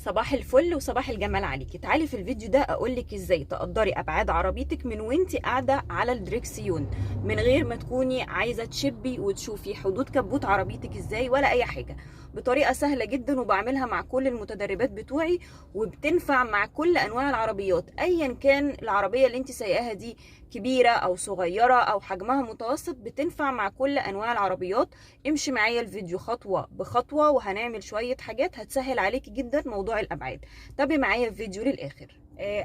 صباح الفل وصباح الجمال عليكي. تعالي في الفيديو ده اقولك ازاي تقدري ابعاد عربيتك من وانتي قاعده على الدريكسيون، من غير ما تكوني عايزه تشبي وتشوفي حدود كبوت عربيتك ازاي ولا اي حاجه، بطريقه سهله جدا وبعملها مع كل المتدربات بتوعي، وبتنفع مع كل انواع العربيات ايا كان العربيه اللي انتي سايقاها دي كبيره او صغيره او حجمها متوسط، بتنفع مع كل انواع العربيات. امشي معايا الفيديو خطوه بخطوه وهنعمل شويه حاجات هتسهل عليكي جدا موضوع الابعاد. تابعي معايا الفيديو للاخر.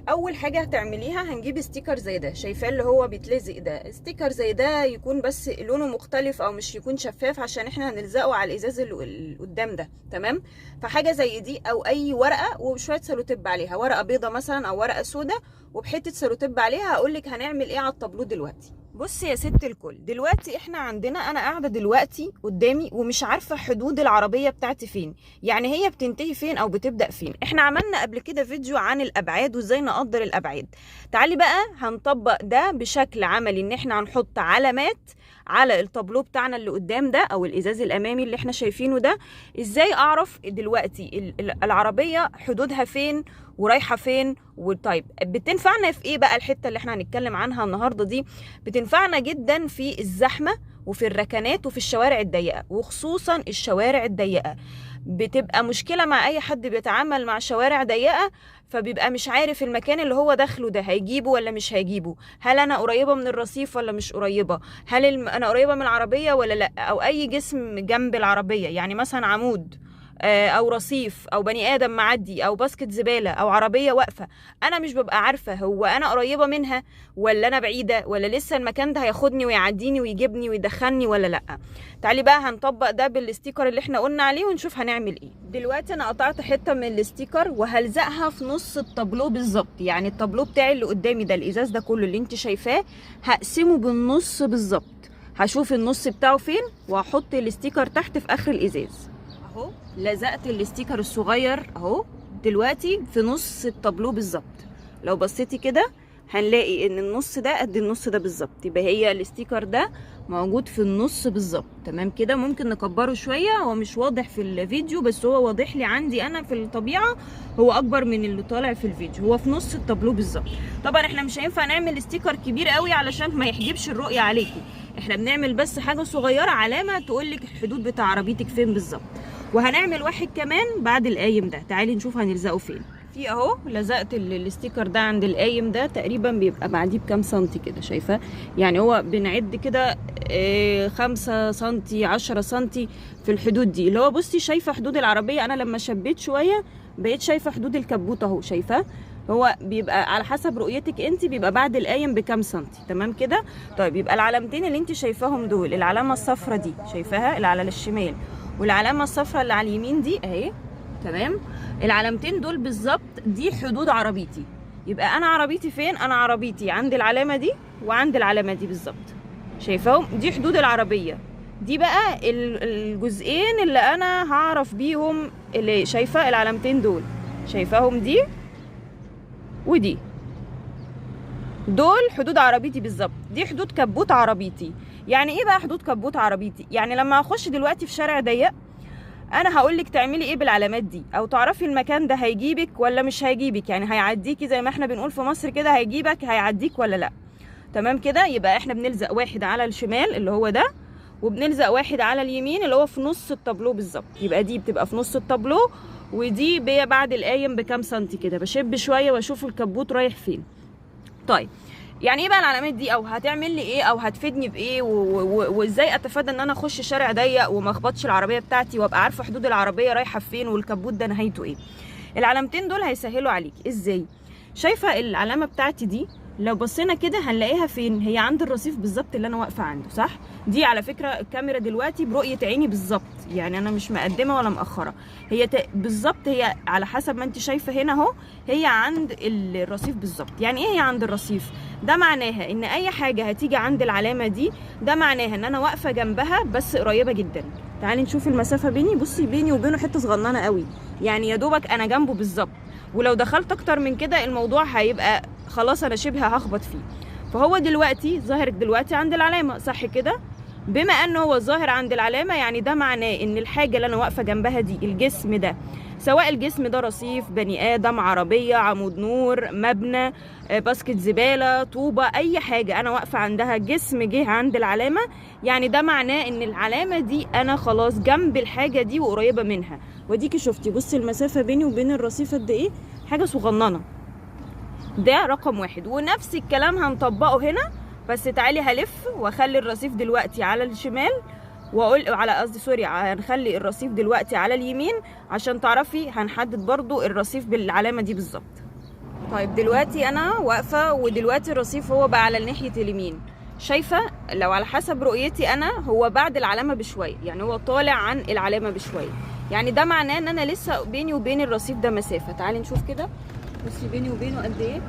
اول حاجه هتعمليها هنجيب ستيكر زي ده، شايفاه اللي هو بيتلزق ده، ستيكر زي ده يكون بس لونه مختلف او مش يكون شفاف عشان احنا هنلزقه على الازاز اللي قدام ده، تمام؟ فحاجه زي دي او اي ورقه وشويه سلوتيب عليها، ورقه بيضه مثلا او ورقه سوداء وبحته سلوتيب عليها. هقولك هنعمل ايه على الطابلو دلوقتي. بصي يا ست الكل، دلوقتي احنا عندنا، انا قاعده دلوقتي قدامي ومش عارفه حدود العربيه بتاعتي فين، يعني هي بتنتهي فين او بتبدا فين. احنا عملنا قبل كده فيديو عن الابعاد وازاي نقدر الابعاد. تعالي بقى هنطبق ده بشكل عملي، ان احنا هنحط علامات على الطابلو بتاعنا اللي قدام ده او الازاز الامامي اللي احنا شايفينه ده. ازاي اعرف دلوقتي العربيه حدودها فين ورايحه فين؟ وطيب بتنفعنا في ايه بقى الحته اللي احنا هنتكلم عنها النهارده دي؟ بتنفعنا جدا في الزحمه وفي الركنات وفي الشوارع الضيقه، وخصوصا الشوارع الضيقه بتبقى مشكله مع اي حد بيتعامل مع شوارع ضيقه، فبيبقى مش عارف المكان اللي هو داخله ده هيجيبه ولا مش هيجيبه، هل انا قريبه من الرصيف ولا مش قريبه، هل انا قريبه من العربيه ولا لا، او اي جسم جنب العربيه، يعني مثلا عمود او رصيف او بني ادم معدي او باسكت زباله او عربيه واقفه. انا مش ببقى عارفه هو انا قريبه منها ولا انا بعيده، ولا لسه المكان ده هياخدني ويعديني ويجيبني ويدخلني ولا لا. تعالي بقى هنطبق ده بالستيكر اللي احنا قلنا عليه ونشوف هنعمل ايه. دلوقتي انا قطعت حته من الستيكر وهلزقها في نص الطابلو بالظبط، يعني الطابلو بتاعي اللي قدامي ده، الازاز ده كله اللي انت شايفاه، هقسمه بالنص بالظبط، هشوف النص بتاعه فين وهحط الستيكر تحت في اخر الازاز اهو. لزقت الستيكر الصغير اهو دلوقتي في نص الطابلو بالظبط. لو بصيتي كده هنلاقي ان النص ده قد النص ده بالظبط، يبقى هي الستيكر ده موجود في النص بالظبط، تمام كده. ممكن نكبره شويه، هو مش واضح في الفيديو بس هو واضح لي عندي انا في الطبيعه، هو اكبر من اللي طالع في الفيديو، هو في نص الطابلو بالظبط. طبعا احنا مش هينفع نعمل ستيكر كبير قوي علشان ما يحجبش الرؤيه عليكي، احنا بنعمل بس حاجه صغيره، علامه تقولك الحدود بتاع عربيتك فين بالظبط. وهنعمل واحد كمان بعد القايم ده، تعالي نشوف هنلزقه فين. في اهو لزقت الستيكر ده عند القايم ده، تقريبا بيبقى بعديه بكام سنتي كده، شايفاه؟ يعني هو بنعد كده 5 سنتي 10 سنتي في الحدود دي، اللي هو بصي شايفه حدود العربيه. انا لما شبيت شويه بقيت شايفه حدود الكبوت اهو، شايفاه؟ هو بيبقى على حسب رؤيتك انت، بيبقى بعد القايم بكام سنتي، تمام كده. طيب يبقى العلامتين اللي انت شايفاهم دول، العلامه الصفراء دي شايفاها اللي على الشمال، والعلامه الصفراء اللي على اليمين دي اهي، تمام؟ العلامتين دول بالظبط دي حدود عربيتي. يبقى انا عربيتي فين؟ انا عربيتي عند العلامه دي وعند العلامه دي بالظبط، شايفاهم؟ دي حدود العربيه. دي بقى الجزئين اللي انا هعرف بيهم، اللي شايفه العلامتين دول، شايفاهم؟ دي ودي، دول حدود عربيتي بالظبط، دي حدود كبوت عربيتي. يعني ايه بقى حدود كبوت عربيتي؟ يعني لما اخش دلوقتي في شارع ضيق انا هقولك تعملي ايه بالعلامات دي، او تعرفي المكان ده هيجيبك ولا مش هيجيبك، يعني هيعديكي زي ما احنا بنقول في مصر كده، هيجيبك هيعديك ولا لا، تمام كده. يبقى احنا بنلزق واحد على الشمال اللي هو ده، وبنلزق واحد على اليمين اللي هو في نص الطابلو بالظبط. يبقى دي بتبقى في نص الطابلو، ودي بعد القايم بكام سنتي كده، بشب شويه واشوف الكبوت رايح فين. طيب يعني ايه بقى العلامات دي، او هتعمل لي ايه، او هتفيدني بايه، وازاي اتفادى ان انا اخش شارع ضيق وما اخبطش العربيه بتاعتي، وابقى عارفه حدود العربيه رايحه فين والكبوت ده نهايته ايه. العلامتين دول هيسهلوا عليكي. ازاي؟ شايفه العلامه بتاعتي دي لو بصينا كده هنلاقيها فين؟ هي عند الرصيف بالظبط اللي انا واقفه عنده، صح؟ دي على فكره الكاميرا دلوقتي برؤيه عيني بالظبط، يعني انا مش مقدمه ولا مأخره، هي بالظبط هي على حسب ما انت شايفه هنا اهو، هي عند الرصيف بالظبط. يعني ايه هي عند الرصيف؟ ده معناها ان اي حاجه هتيجي عند العلامه دي، ده معناها ان انا واقفه جنبها بس قريبه جدا. تعالي نشوف المسافه بيني، بصي بيني وبينه حته صغننه قوي، يعني يا دوبك انا جنبه بالظبط، ولو دخلت اكتر من كده الموضوع هيبقى خلاص انا شبه هخبط فيه. فهو دلوقتي ظاهر دلوقتي عند العلامه، صح كده؟ بما انه هو ظاهر عند العلامه، يعني ده معناه ان الحاجه اللي انا واقفه جنبها دي، الجسم ده، سواء الجسم ده رصيف، بني ادم، عربيه، عمود نور، مبنى، باسكت زباله، طوبه، اي حاجه انا واقفه عندها جسم جه عند العلامه، يعني ده معناه ان العلامه دي انا خلاص جنب الحاجه دي وقريبه منها. وديكي شفتي، بصي المسافه بيني وبين الرصيف قد ايه، حاجه صغننه. ده رقم واحد. ونفس الكلام هنطبقه هنا، بس تعالي هلف واخلي الرصيف دلوقتي على الشمال، واقول على قصدي سوري، هنخلي الرصيف دلوقتي على اليمين عشان تعرفي هنحدد برضو الرصيف بالعلامه دي بالظبط. طيب دلوقتي انا واقفه، ودلوقتي الرصيف هو بقى على ناحيه اليمين. شايفه لو على حسب رؤيتي انا هو بعد العلامه بشويه، يعني هو طالع عن العلامه بشويه، يعني ده معناه ان انا لسه بيني وبين الرصيف ده مسافه. تعالي نشوف كده، بصي بيني وبينه قد ايه،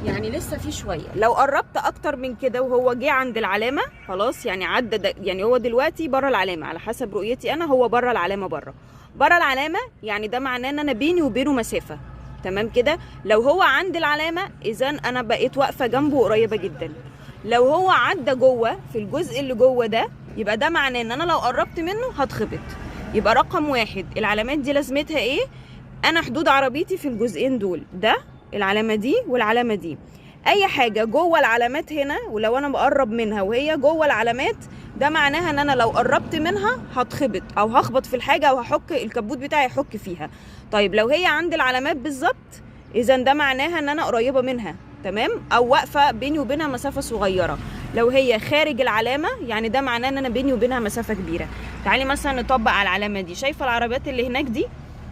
يعني لسه في شويه. لو قربت اكتر من كده وهو جه عند العلامه خلاص، يعني عدى يعني هو دلوقتي بره العلامه، على حسب رؤيتي انا هو بره العلامه، بره العلامه، يعني ده معناه ان انا بيني وبينه مسافه. تمام كده. لو هو عند العلامه اذا انا بقيت واقفه جنبه قريبه جدا. لو هو عدى جوه في الجزء اللي جوه ده، يبقى ده معناه ان انا لو قربت منه هتخبط. يبقى رقم واحد، العلامات دي لازمتها ايه؟ انا حدود عربيتي في الجزئين دول، ده العلامه دي والعلامه دي. اي حاجه جوه العلامات هنا، ولو انا بقرب منها وهي جوه العلامات، ده معناها ان انا لو قربت منها هتخبط او هخبط في الحاجه او هحك الكبوت بتاعي يحك فيها. طيب لو هي عند العلامات بالظبط، اذا ده معناها ان انا قريبه منها، تمام، او واقفه بيني وبينها مسافه صغيره. لو هي خارج العلامه، يعني ده معناه ان انا بيني وبينها مسافه كبيره. تعالي مثلا نطبق على العلامه دي. شايفه العربيات اللي هناك دي؟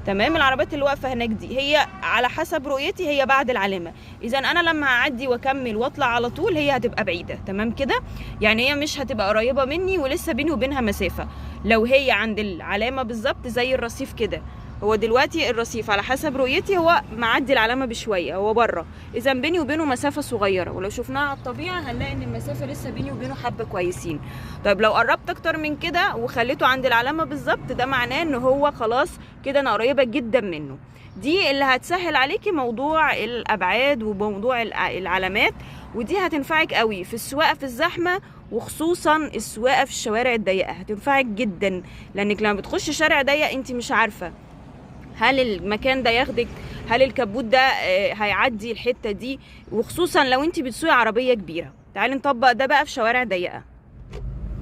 تمام، العربيات اللي واقفه هناك دي هي على حسب رؤيتي هي بعد العلامه، اذا انا لما هعدي واكمل واطلع على طول هي هتبقى بعيده. تمام كده، يعني هي مش هتبقى قريبه مني ولسه بيني وبينها مسافه. لو هي عند العلامه بالظبط زي الرصيف كده، هو دلوقتي الرصيف على حسب رؤيتي هو معدي العلامه بشويه، هو بره، اذا بيني وبينه مسافه صغيره. ولو شفناها على الطبيعه هنلاقي ان المسافه لسه بيني وبينه حبه كويسين. طيب لو قربت اكتر من كده وخليته عند العلامه بالظبط، ده معناه ان هو خلاص كده انا قريبه جدا منه. دي اللي هتسهل عليكي موضوع الابعاد وموضوع العلامات، ودي هتنفعك قوي في السواقه في الزحمه، وخصوصا السواقه في الشوارع الضيقه هتنفعك جدا، لانك لما بتخش شارع ضيق انت مش عارفه هل المكان ده ياخدك، هل الكبوت ده هيعدي الحته دي، وخصوصا لو انت بتسوقي عربيه كبيره. تعالي نطبق ده بقى في شوارع ضيقه.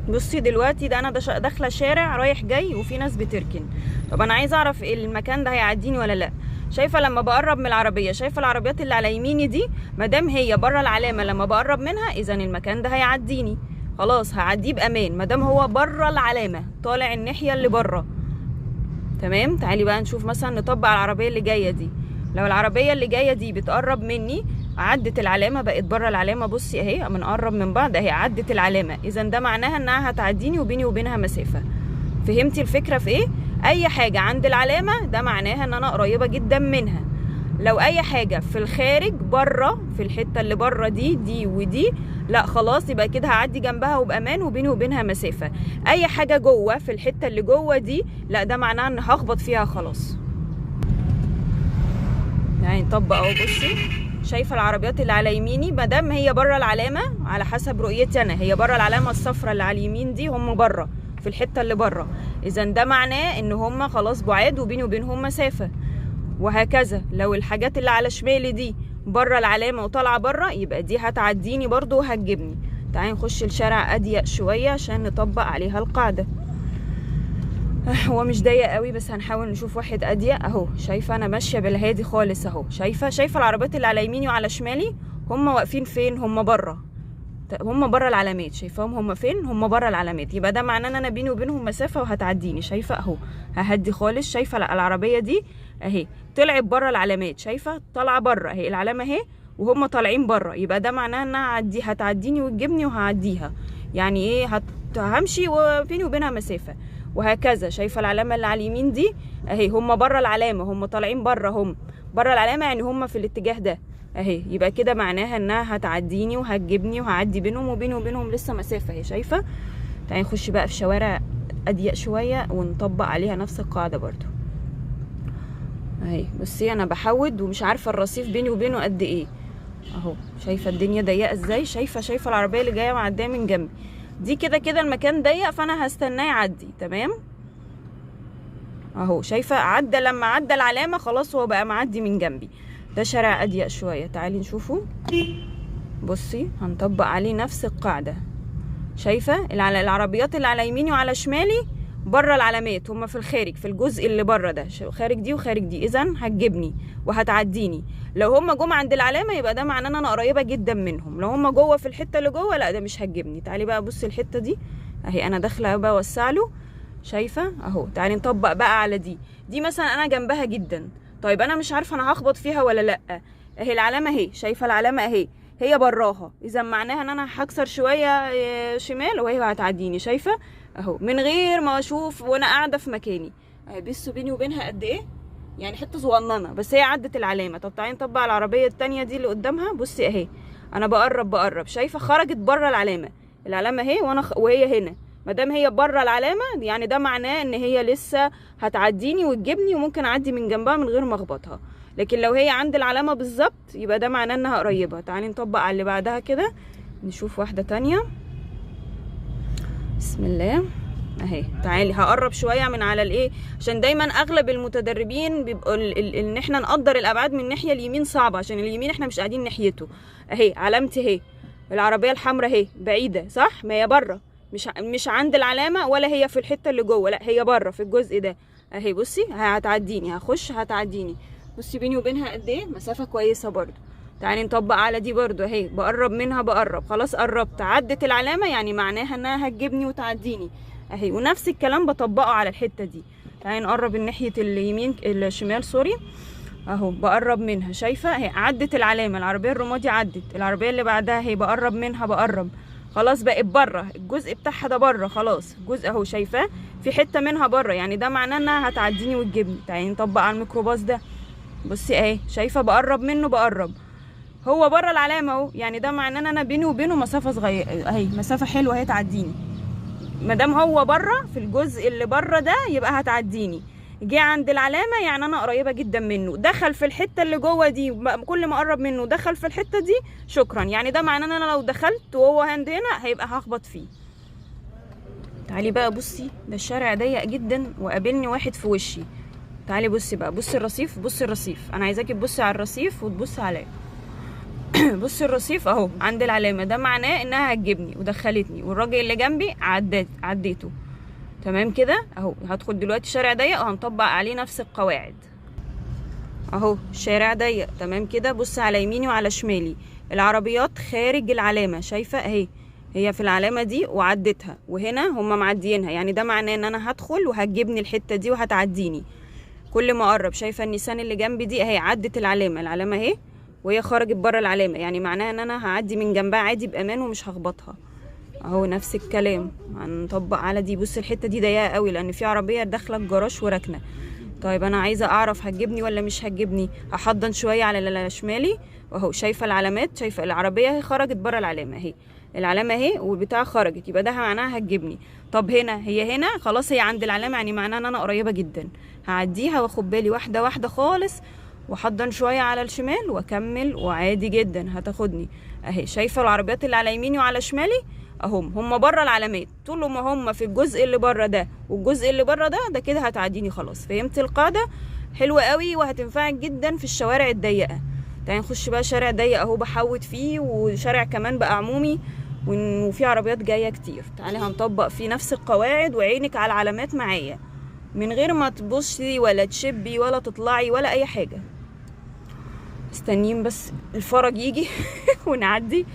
بصي دلوقتي ده انا داخله شارع رايح جاي وفي ناس بتركن. طب انا عايزه اعرف المكان ده هيعديني ولا لا. شايفه لما بقرب من العربيه، شايفه العربيات اللي على يميني دي، مادام هي بره العلامه لما بقرب منها اذا المكان ده هيعديني، خلاص هعديه بامان مادام هو بره العلامه، طالع الناحيه اللي بره. تمام. تعالي بقى نشوف مثلا نطبق على العربيه اللي جايه دي. لو العربيه اللي جايه دي بتقرب مني، عدت العلامه بقت بره العلامه، بصي اهي بنقرب من بعض اهي عدت العلامه، اذا ده معناها انها هتعديني وبيني وبينها مسافه. فهمتي الفكره في ايه؟ اي حاجه عند العلامه ده معناها ان انا قريبه جدا منها. لو اي حاجه في الخارج بره، في الحته اللي بره دي ودي، لا خلاص يبقى كده هعدي جنبها وبامان وبيني وبينها مسافه. اي حاجه جوه في الحته اللي جوه دي، لا ده معناها ان هخبط فيها خلاص. يعني نطبق اهو. بصي شايفه العربيات اللي على يميني، ما دام هي بره العلامه على حسب رؤيتي انا، هي بره العلامه الصفراء اللي على اليمين دي، هم بره في الحته اللي بره، اذا ده معناه ان هم خلاص بعاد وبيني وبينهم مسافه. وهكذا لو الحاجات اللي على شمالي دي بره العلامه وطالعه بره، يبقى دي هتعديني برضو وهتجيبني. تعالي نخش الشارع اضيق شويه عشان نطبق عليها القاعده. هو مش ضيق قوي بس هنحاول نشوف واحد اضيق اهو. شايفه انا ماشيه بالهادي خالص اهو. شايفه العربيات اللي على يميني وعلى شمالي هم واقفين فين؟ هم بره، هم بره العلامات. شايفاهم هم فين؟ هم بره العلامات، يبقى ده معناه ان انا بيني وبينهم مسافه وهتعديني. شايفه اهو، ههدي خالص. شايفه العربيه دي اهي طلعت بره العلامات، شايفه طالعه بره اهي العلامه اهي وهم طالعين بره، يبقى ده معناه انها هتعديني وتجيبني وهعديها. يعني ايه؟ همشي وبيني وبينها مسافه. وهكذا شايفه العلامه اللي على اليمين دي اهي هم بره العلامه، هم طالعين بره، هم بره العلامه يعني هم في الاتجاه ده اهي، يبقى كده معناها انها هتعديني وهتجيبني وهعدي بينهم وبيني وبينهم لسه مسافه اهي. شايفه؟ تعالي نخش بقى في شوارع اضيق شويه ونطبق عليها نفس القاعده برضو اهي. بصي انا بحود ومش عارفه الرصيف بيني وبينه قد ايه اهو. شايفه الدنيا ضيقه ازاي؟ شايفه العربيه اللي جايه معديه من جنبي، دي كده كده المكان ضيق، فانا هستناه يعدي. تمام اهو، شايفه عدى، لما عدى العلامه خلاص هو بقى معدي من جنبي. ده شارع اضيق شويه، تعالي نشوفه. بصي هنطبق عليه نفس القاعده. شايفه العربيات اللي على يميني وعلى شمالي بره العلامات، هما في الخارج، في الجزء اللي بره ده، خارج دي وخارج دي، اذا هتجيبني وهتعديني. لو هما جم عند العلامه يبقى ده معناه ان انا قريبه جدا منهم. لو هما جوه في الحته اللي جوه لا، ده مش هتجيبني. تعالي بقى بصي الحته دي اهي، انا داخله بقى اوسع له. شايفه اهو، تعالي نطبق بقى على دي مثلا انا جنبها جدا. طيب انا مش عارفه انا هخبط فيها ولا لا. اهي العلامه اهي، شايفه العلامه اهي، هي براها، اذا معناها ان انا هكسر شويه شمال وهي هتعديني. شايفه اهو، من غير ما اشوف وانا قاعده في مكاني. اهي بصوا بيني وبينها قد ايه، يعني حته صغننه، بس هي عدت العلامه. طب تعالي نطبق على العربيه التانيه دي اللي قدامها. بصي اهي، انا بقرب، شايفه خرجت بره العلامه اهي، وهي هنا. ما دام هي بره العلامه يعني ده معناه ان هي لسه هتعديني وتجيبني، وممكن اعدي من جنبها من غير ما اخبطها. لكن لو هي عند العلامه بالظبط يبقى ده معناه انها قريبه. تعالي نطبق على اللي بعدها كده، نشوف واحده تانيه. بسم الله اهي. تعالي هقرب شويه من على الايه، عشان دايما اغلب المتدربين بيبقوا ان احنا نقدر الابعاد من الناحيه اليمين صعبه، عشان اليمين احنا مش قاعدين ناحيته. اهي علامتي اهي، العربيه الحمراء اهي بعيده صح، ما هي بره، مش عند العلامه ولا هي في الحته اللي جوه، لا هي بره في الجزء ده اهي. بصي هتعديني، هخش هتعديني. بصي بيني وبينها قد ايه، مسافه كويسه برضو. تعالي نطبق على دي برضو اهي، بقرب منها، خلاص قربت، عدت العلامه يعني معناها انها هتجيبني وتعديني اهي. ونفس الكلام بطبقه على الحته دي. تعالي نقرب الناحيه اليمين الشمال سوري اهو، بقرب منها. شايفه اهي عدت العلامه، العربيه الرمادي عدت. العربيه اللي بعدها اهي بقرب منها، خلاص بقت بره الجزء بتاعها ده، بره خلاص الجزء اهو، شايفاه في حته منها بره، يعني ده معناه انها هتعديني وتجيبني. تعالي نطبق على الميكروباص ده. بصي اهي، شايفه بقرب منه، هو بره العلامه اهو، يعني ده معناه ان انا بيني وبينه مسافه صغيره اهي، مسافه حلوه اهي تعديني. ما دام هو بره في الجزء اللي بره ده يبقى هتعديني. جه عند العلامه يعني انا قريبه جدا منه. دخل في الحته اللي جوه دي، كل ما اقرب منه دخل في الحته دي شكرا، يعني ده معناه ان انا لو دخلت وهو هنا هيبقى هخبط فيه. تعالي بقى بصي، ده الشارع ضيق جدا وقابلني واحد في وشي. تعالي بصي بقى، بصي الرصيف، انا عايزاكي تبصي على الرصيف وتبصي عليا. بصي الرصيف اهو عند العلامه، ده معناه انها هتجيبني ودخلتني، والراجل اللي جنبي عديته. تمام كده اهو. هدخل دلوقتي شارع ضيق وهنطبق عليه نفس القواعد اهو. شارع ضيق تمام كده. بص على يميني وعلى شمالي، العربيات خارج العلامه، شايفه اهي، هي في العلامه دي وعدتها، وهنا هم معديينها، يعني ده معناه ان انا هدخل وهتجيبني الحته دي وهتعديني. كل ما اقرب، شايفه النيسان اللي جنبي دي اهي عدت العلامه اهي، وهي خرجت بره العلامه، يعني معناها ان انا هعدي من جنبها عادي بامان ومش هخبطها اهو. نفس الكلام هنطبق على دي. بص الحته دي ضيقه قوي لان في عربيه داخله الجراج وراكنه. طيب انا عايزه اعرف هتجيبني ولا مش هتجيبني، هحضن شويه على شمالي واهو، شايفه العلامات، شايفه العربيه اهي خرجت بره العلامه اهي، العلامه اهي والبتاع خرجت، يبقى ده معناها هتجيبني. طب هي هنا خلاص، هي عند العلامه، يعني معناها ان انا قريبه جدا. هعديها واخد بالي واحده واحده خالص، واحضن شويه على الشمال واكمل، وعادي جدا هتاخدني اهي. شايفه العربيات اللي على يميني وعلى شمالي هم بره العلامات، طول ما هم في الجزء اللي بره ده والجزء اللي بره ده كده هتعديني. خلاص فهمت القاعده؟ حلوه قوي وهتنفعك جدا في الشوارع الضيقه. تعالي نخش بقى شارع ضيق اهو بحوت فيه، وشارع كمان بقى عمومي وفي عربيات جايه كتير. تعالي هنطبق فيه نفس القواعد، وعينك على العلامات معايا من غير ما تبصي ولا تشبي ولا تطلعي ولا اي حاجه. استنين بس الفرج يجي ونعدي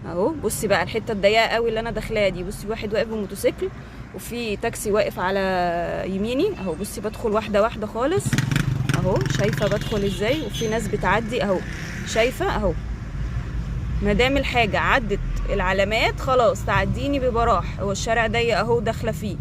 اهو. بصي بقى الحته الضيقه قوي اللي انا داخلاها دي، بصي واحد واقف بموتوسيكل وفي تاكسي واقف على يميني اهو. بصي بدخل واحده واحده خالص اهو، شايفه بدخل ازاي، وفي ناس بتعدي اهو، شايفه اهو. ما دام الحاجه عدت العلامات خلاص تعديني ببراح. هو الشارع ضيق اهو داخله فيه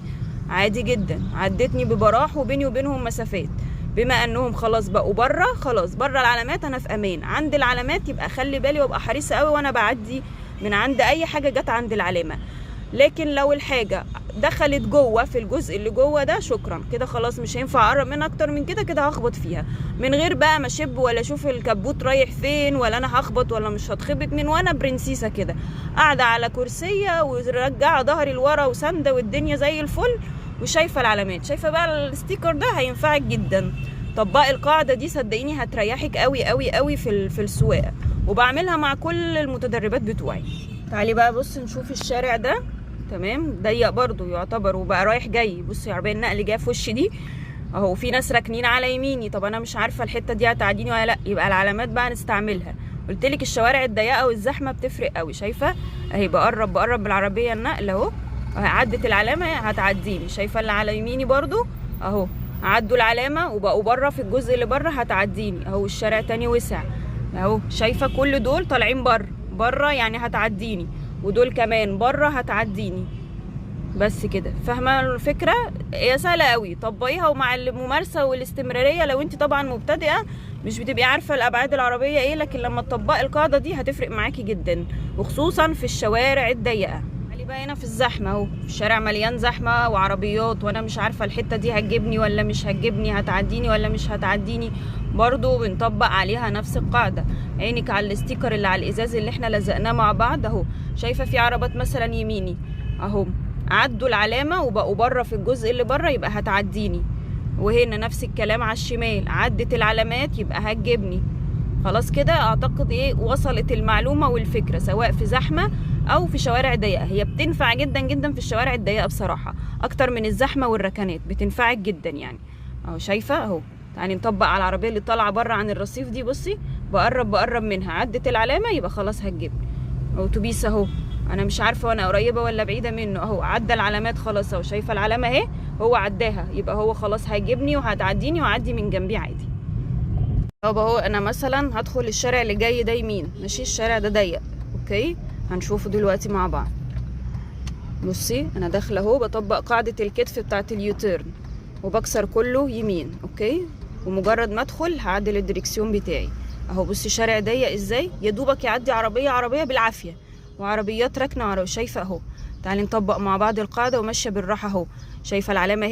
عادي جدا، عدتني ببراح وبيني وبينهم مسافات، بما انهم خلاص بقوا بره، خلاص بره العلامات انا في امان. عند العلامات يبقى خلي بالي وابقى حريصه قوي وانا بعدي من عند اي حاجه جت عند العلامه. لكن لو الحاجه دخلت جوه في الجزء اللي جوه ده شكرا كده، خلاص مش هينفع اقرب منها اكتر من كده. كده هخبط فيها من غير بقى ما اشب ولا اشوف الكبوت رايح فين، ولا انا هخبط ولا مش هتخبط، من وانا برنسيسه كده قاعده على كرسيه ورجعه ظهري لورا وسانده والدنيا زي الفل وشايفه العلامات. شايفه بقى الستيكر ده هينفعك جدا. طبقي القاعده دي صدقيني هتريحك قوي قوي قوي في السواقه، وبعملها مع كل المتدربات بتوعي. تعالي بقى بص نشوف الشارع ده. تمام، ضيق برضو يعتبر وبقى رايح جاي. بصي عربيه النقل جايه في وشي دي اهو، في ناس راكنين على يميني. طب انا مش عارفه الحته دي هتعديني ولا لا، يبقى العلامات بقى نستعملها. قلت لك الشوارع الضيقه والزحمه بتفرق قوي. شايفه اهي بقرب بالعربيه النقل اهو، عدت العلامه هتعديني. شايفه اللي على يميني برضو اهو، عدوا العلامه وبقوا بره في الجزء اللي بره هتعديني اهو. الشارع تاني وسع اهو، شايفه كل دول طالعين بره يعني هتعديني، ودول كمان بره هتعديني. بس كده فاهمه الفكره؟ هي سهله قوي، طبقيها. ومع الممارسه والاستمراريه، لو انت طبعا مبتدئه مش بتبقي عارفه الابعاد العربيه ايه، لكن لما تطبقي القاعده دي هتفرق معاكي جدا، وخصوصا في الشوارع الضيقه. علي بقى هنا في الزحمه اهو، الشارع مليان زحمه وعربيات، وانا مش عارفه الحته دي هتجيبني ولا مش هتجيبني، هتعديني ولا مش هتعديني. برضو بنطبق عليها نفس القاعده. عينك على الاستيكر اللي على الازاز اللي احنا لزقناه مع بعض اهو. شايفه في عربات مثلا يميني اهو، عدوا العلامه وبقوا بره في الجزء اللي بره يبقى هتعديني. وهنا نفس الكلام على الشمال، عدت العلامات يبقى هتجيبني. خلاص كده اعتقد وصلت المعلومه والفكره، سواء في زحمه او في شوارع ضيقه. هي بتنفع جدا جدا في الشوارع الضيقه بصراحه، اكتر من الزحمه والركنات، بتنفعك جدا يعني اهو. شايفه اهو، يعني نطبق على العربيه اللي طالعه بره عن الرصيف دي. بصي بقرب منها، عدت العلامه يبقى خلاص هتجيبني. اتوبيس اهو، انا مش عارفه وانا قريبه ولا بعيده منه اهو، عدى العلامات خلاص اهو. شايفه العلامه اهي، هو عداها يبقى هو خلاص هيجيبني وهتعديني وعدي من جنبي عادي. طب اهو انا مثلا هدخل الشارع اللي جاي ده يمين، ماشي، الشارع ده ضيق اوكي، هنشوفه دلوقتي مع بعض. بصي انا داخله اهو، بطبق قاعده الكتف بتاعه اليوتيرن وبكسر كله يمين اوكي، ومجرد ما ادخل هعدل الدريكسيون بتاعي اهو. بصي الشارع ضيق ازاي، يا دوبك يعدي عربيه بالعافيه، وعربيات راكنه شايفه اهو. تعالي نطبق مع بعض القاعده وماشيه بالراحه اهو. شايفه العلامه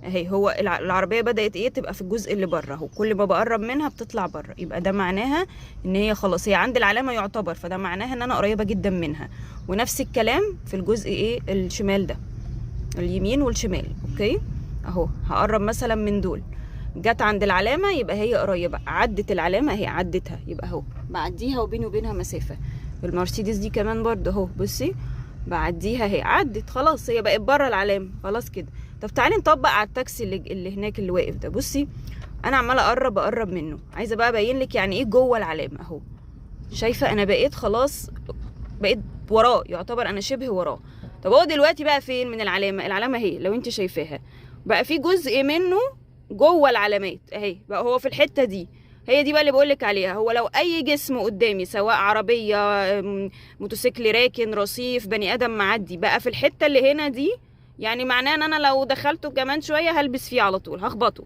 اهي هو العربيه بدات تبقى في الجزء اللي بره اهو، كل ما بقرب منها بتطلع بره، يبقى ده معناها ان هي خلاص هي عند العلامه يعتبر، فده معناها ان انا قريبه جدا منها. ونفس الكلام في الجزء الشمال ده، اليمين والشمال اوكي اهو. هقرب مثلا من دول، جت عند العلامه يبقى هي قريبه، عدت العلامه اهي عدتها يبقى اهو بعديها، وبيني وبينها مسافه. المرسيدس دي كمان برضه اهو، بصي بعديها اهي، عدت خلاص، هي بقت بره العلامه خلاص كده. طب تعالي نطبق على التاكسي اللي هناك اللي واقف ده. بصي انا عماله اقرب منه، عايزه بقى ابين لك يعني ايه جوه العلامه اهو. شايفه انا بقيت خلاص، بقيت وراه، يعتبر انا شبه وراه. طب هو دلوقتي بقى فين من العلامه؟ العلامه اهي لو انت شايفاها، بقى في جزء منه جوه العلامات اهي، بقى هو في الحته دي. هي دي بقى اللي بقولك عليها. هو لو اي جسم قدامي، سواء عربيه، موتوسيكل راكن، رصيف، بني ادم معدي، بقى في الحته اللي هنا دي، يعني معناه ان انا لو دخلته كمان شويه هلبس فيه على طول، هخبطه.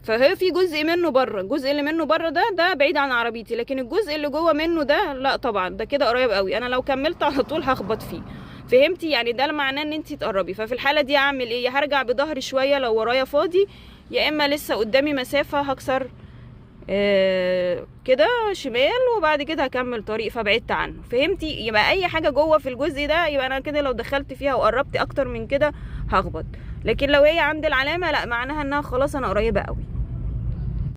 فهي في جزء منه بره، الجزء اللي منه بره ده بعيد عن عربيتي، لكن الجزء اللي جوه منه ده لا طبعا، ده كده قريب قوي، انا لو كملت على طول هخبط فيه. فهمتي؟ يعني ده معناه ان انت تقربي. ففي الحاله دي اعمل ايه؟ يا هرجع بظهري شويه لو ورايا فاضي، يا اما لسه قدامي مسافه هكسر كده شمال، وبعد كده هكمل طريق فبعدت عنه. فهمتي؟ يبقى اي حاجه جوه في الجزء ده، يبقى انا كده لو دخلت فيها وقربت اكتر من كده هخبط. لكن لو هي عند العلامه لا، معناها انها خلاص انا قريبه قوي.